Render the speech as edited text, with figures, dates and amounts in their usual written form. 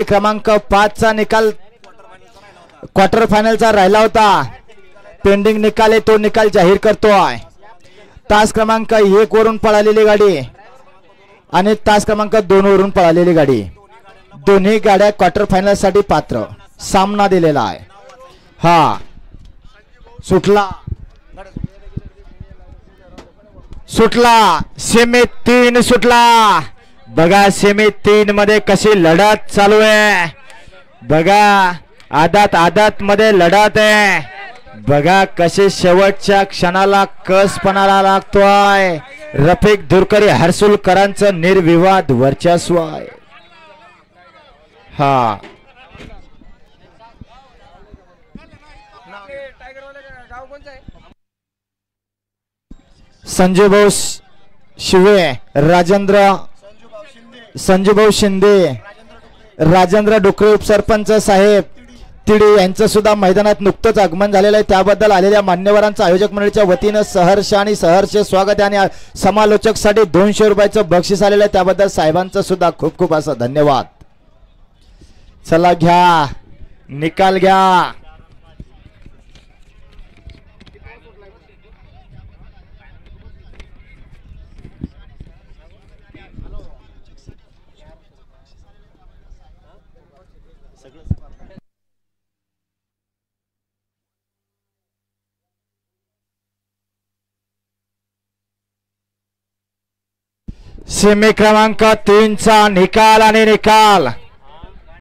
क्रमांक 5 चा निकाल क्वार्टर फायनलचा राहिला होता. पेंडिंग निकाल आहे तो निकाल जाहीर करतोय. तास क्रमांक 1 वरून पळालेली गाडी आणि तास क्रमांक 2 वरून पळालेली गाडी, दोन्ही गाड्या क्वार्टर फायनल साठी पात्र. सामना दिलेला आहे. हा सुटला सुटला सेमी 3 सुटला. बघा सेमी 3 मध्ये कशी लढत चालू आहे. बघा आदात मध्ये लढत आहे. बघा कसे शेवटच्या क्षणाला कसपणाला लागतोय. रफिक धुरकरी हर्सुलकरांचं निर्विवाद वर्चस्व आहे. हा संजय भाऊ शिवे, संजूभाऊ शिंदे, राजेंद्र डुकरे उपसरपंच साहेब तिडी यांचं सुद्धा मैदानात नुकतंच आगमन झालेलं आहे. त्याबद्दल आलेल्या मान्यवरांचं आयोजक मंडळीच्या वतीनं सहर्ष आणि सहर्ष स्वागत आहे. आणि समालोचक साठी 200 रुपयाचं बक्षीस आलेलं आहे. त्याबद्दल साहेबांचं सुद्धा खूप खूप असं धन्यवाद. चला घ्या निकाल घ्या. सेमी क्रमांक 3 चा निकाल आणि निकाल